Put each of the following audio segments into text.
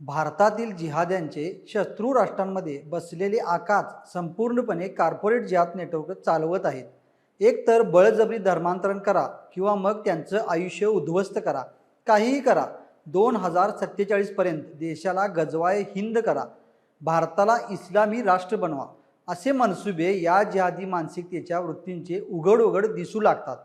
भारतातील जिहाद्यांचे शत्रू राष्ट्रांमध्ये बसलेले आकाच संपूर्णपणे कॉर्पोरेट जिहाद नेटवर्क चालवत आहेत. एक तर बळजबरी धर्मांतरण करा किंवा मग त्यांचं आयुष्य उद्ध्वस्त करा, काहीही करा. 2047 पर्यंत देशाला गजवाए हिंद करा, भारताला इस्लामी राष्ट्र बनवा, असे मनसुबे या जिहादी मानसिकतेच्या वृत्तींचे उघड उघड दिसू लागतात.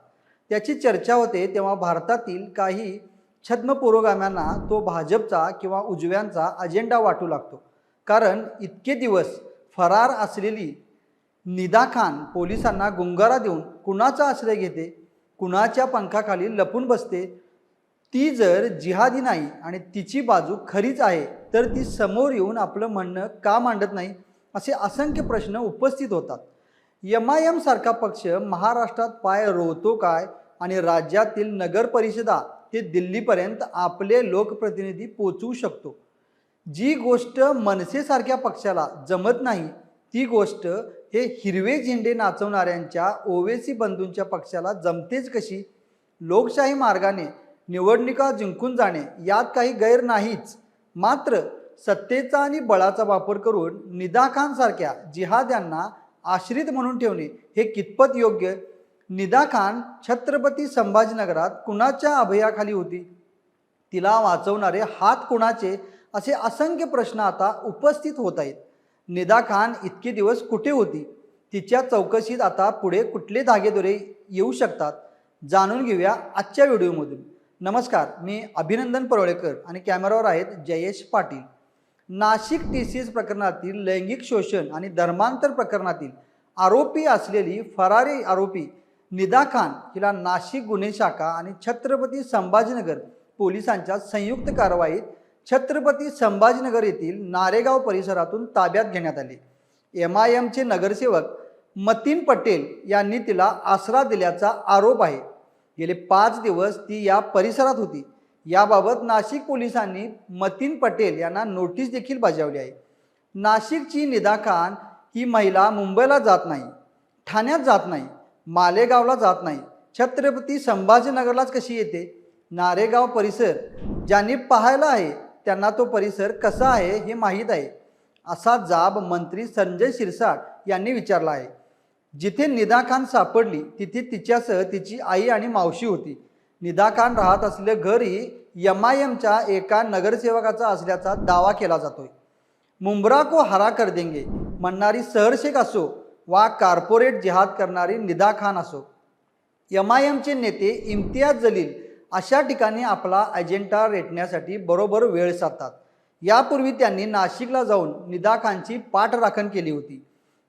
त्याची चर्चा होते तेव्हा भारतातील काही छद्म पुरोगाम्यांना तो भाजपचा किंवा उजव्यांचा अजेंडा वाटू लागतो. कारण इतके दिवस फरार असलेली निदा खान पोलिसांना गुंगारा देऊन कुणाचा आश्रय घेते, कुणाच्या पंखाखाली लपून बसते. ती जर जिहादी नाही आणि तिची बाजू खरीच आहे तर ती समोर येऊन आपलं म्हणणं का मांडत नाही, असे असंख्य प्रश्न उपस्थित होतात. MIM सारखा पक्ष महाराष्ट्रात पाय रोवतो काय आणि राज्यातील नगर परिषदा ते दिल्लीपर्यंत आपले लोकप्रतिनिधी पोचवू शकतो. जी गोष्ट मनसेसारख्या पक्षाला जमत नाही ती गोष्ट हे हिरवे झेंडे नाचवणाऱ्यांच्या ओवेसी बंधूंच्या पक्षाला जमतेच कशी? लोकशाही मार्गाने निवडणुका जिंकून जाणे यात काही गैर नाहीच, मात्र सत्तेचा आणि बळाचा वापर करून निदा खान सारख्या जिहाद्यांना आश्रित म्हणून ठेवणे हे कितपत योग्य? निदा खान छत्रपती संभाजीनगरात कुणाच्या अभयाखाली होती? तिला वाचवणारे हात कुणाचे? असे असंख्य प्रश्न आता उपस्थित होत आहेत. निदा खान इतके दिवस कुठे होती? तिच्या चौकशीत आता पुढे कुठले धागेदोरे येऊ शकतात? जाणून घेऊया आजच्या व्हिडिओमधून. नमस्कार, मी अभिनंदन परोळेकर आणि कॅमेरावर आहेत जयेश पाटील. नाशिक TCS प्रकरणातील लैंगिक शोषण आणि धर्मांतर प्रकरणातील आरोपी असलेली फरारी आरोपी निदा खान हिला नाशिक गुन्हे शाखा आणि छत्रपती संभाजीनगर पोलिसांच्या संयुक्त कारवाईत छत्रपती संभाजीनगर येथील नारेगाव परिसरातून ताब्यात घेण्यात आले. MIMचे नगरसेवक मतीन पटेल यांनी तिला आसरा दिल्याचा आरोप आहे. गेले 5 दिवस ती या परिसरात होती. याबाबत नाशिक पोलिसांनी मतीन पटेल यांना नोटीस देखील बजावली आहे. नाशिकची निदा खान ही महिला मुंबईला जात नाही, ठाण्यात जात नाही, मालेगावला जात नाही, छत्रपती संभाजीनगरलाच कशी येते? नारेगाव परिसर ज्यांनी पाहायला आहे त्यांना तो परिसर कसा आहे हे माहीत आहे, असा जाब मंत्री संजय शिरसाट यांनी विचारला आहे. जिथे निदा खान सापडली तिथे तिच्यासह तिची आई आणि मावशी होती. निदा खान राहत असलेले घर ही MIMच्या एका नगरसेवकाचा असल्याचा दावा केला जातोय. मुंब्रा को हरा कर देंगे म्हणणारी सहरशेख असो वा कॉर्पोरेट जिहाद करणारी निदा खान असो, MIMचे नेते इम्तियाज जलील अशा ठिकाणी आपला अजेंडा रेटण्यासाठी बरोबर वेळ साधतात. यापूर्वी त्यांनी नाशिकला जाऊन निदा खानची पाठराखण केली होती.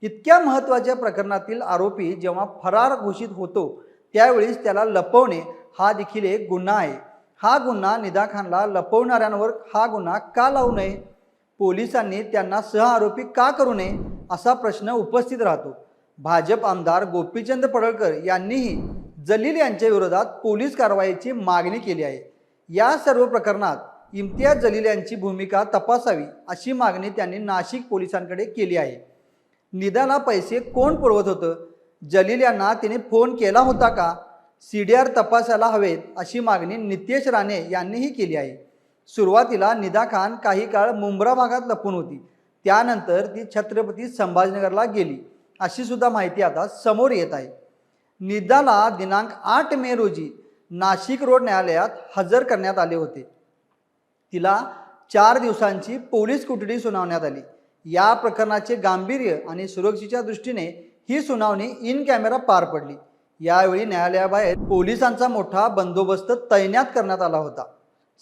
इतक्या महत्त्वाच्या प्रकरणातील आरोपी जेव्हा फरार घोषित होतो त्यावेळीच त्याला लपवणे हा देखील एक गुन्हा आहे. हा गुन्हा निदा खानला लपवणाऱ्यांवर हा गुन्हा का लावू नये? पोलिसांनी त्यांना सहआरोपी का करू नये असा प्रश्न उपस्थित राहतो. भाजप आमदार गोपीचंद पडळकर यांनीही जलील यांच्या विरोधात पोलीस कारवाईची मागणी केली आहे. या सर्व प्रकरणात इम्तियाज जलील यांची भूमिका तपासावी अशी मागणी त्यांनी नाशिक पोलिसांकडे केली आहे. निदाला पैसे कोण पुरवत होतं? जलील यांना तिने फोन केला होता का? CDR तपासायला हवेत अशी मागणी नितेश राणे यांनीही केली आहे. सुरुवातीला निदा खान काही काळ मुंब्रा भागात लपून होती, त्यानंतर ती छत्रपती संभाजीनगरला गेली अशी सुद्धा माहिती आता समोर येत आहे. निदाला दिनांक 8 मे रोजी नाशिक रोड न्यायालयात हजर करण्यात आले होते. तिला 4 दिवसांची पोलीस कोठडी सुनावण्यात आली. या प्रकरणाचे गांभीर्य आणि सुरक्षेच्या दृष्टीने ही सुनावणी इन कॅमेरा पार पडली. यावेळी न्यायालयाबाहेर पोलिसांचा मोठा बंदोबस्त तैनात करण्यात आला होता.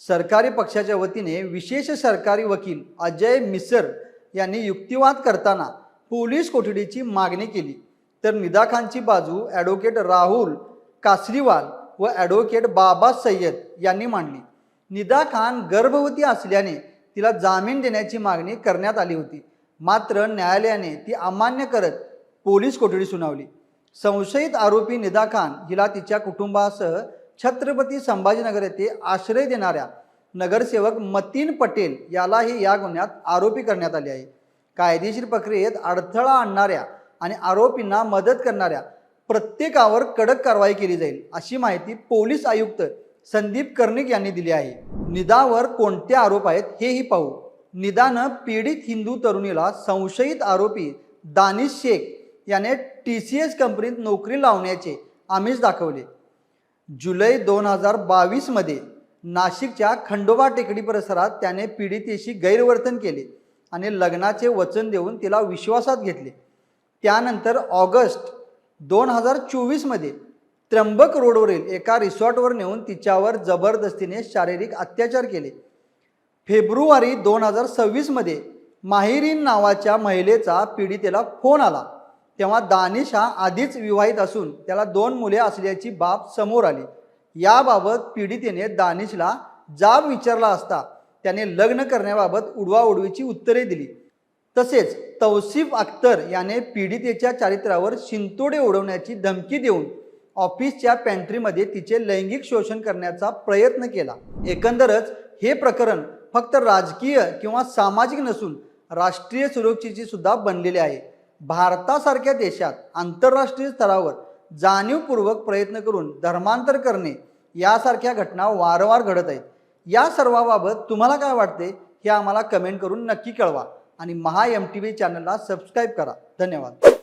सरकारी पक्षाच्या वतीने विशेष सरकारी वकील अजय मिसर यांनी युक्तिवाद करताना पोलीस कोठडीची मागणी केली, तर निदा खानची बाजू ॲडव्होकेट राहुल कासरीवाल व ॲडव्होकेट बाबा सय्यद यांनी मांडली. निदा खान गर्भवती असल्याने तिला जामीन देण्याची मागणी करण्यात आली होती, मात्र न्यायालयाने ती अमान्य करत पोलीस कोठडी सुनावली. संशयित आरोपी निदा खान हिला तिच्या कुटुंबासह छत्रपती संभाजीनगर येथे आश्रय देणाऱ्या नगरसेवक मतीन पटेल यालाही या गुन्ह्यात आरोपी करण्यात आले आहे. कायदेशीर प्रक्रियेत अडथळा आणणाऱ्या आणि आरोपींना मदत करणाऱ्या प्रत्येकावर कडक कारवाई केली जाईल अशी माहिती पोलीस आयुक्त संदीप कर्णिक यांनी दिली आहे. निदावर कोणते आरोप आहेत हेही पाहू. निदान पीडित हिंदू तरुणीला संशयित आरोपी दानिश शेख याने TCS कंपनीत नोकरी लावण्याचे आमिष दाखवले। जुलै 2022 मध्ये नाशिकच्या खंडोबा टेकडी परिसरात त्याने पीडितेशी गैरवर्तन केले आणि लग्नाचे वचन देऊन तिला विश्वासात घेतले। त्यानंतर ऑगस्ट 2024 मध्ये त्र्यंबक रोडवरील एका रिसॉर्टवर नेऊन तिच्यावर जबरदस्तीने शारीरिक अत्याचार केले। फेब्रुवारी 2026 मध्ये माहिरीन नावाच्या महिलेचा पीडितेला फोन आला, तेव्हा दानिश हा आधीच विवाहित असून त्याला 2 मुले असल्याची बाब समोर आली। याबाबत पीडितेने दानिशला जाब विचारला असता त्याने लग्न करण्याबाबत उडवाउडवीची उत्तरे दिली। तसेच तौसिफ अख्तर याने पीडितेच्या चारित्र्यावर शिंतोडे उडवण्याची धमकी देऊन ऑफिसच्या पॅन्ट्रीमध्ये तिचे लैंगिक शोषण करण्याचा प्रयत्न केला। एकंदरच हे प्रकरण फक्त राजकीय किंवा सामाजिक नसून राष्ट्रीय सुरक्षेची सुद्धा बनलेले आहे। भारतासारख्या देशात आंतरराष्ट्रीय स्तरावर जाणीवपूर्वक प्रयत्न करून धर्मांतर करणे यासारख्या घटना वारंवार घडत आहेत। या सर्वाबाबत तुम्हाला काय वाटते हे आम्हाला कमेंट करून नक्की कळवा आणि महा MTV चॅनलला सबस्क्राईब करा। धन्यवाद।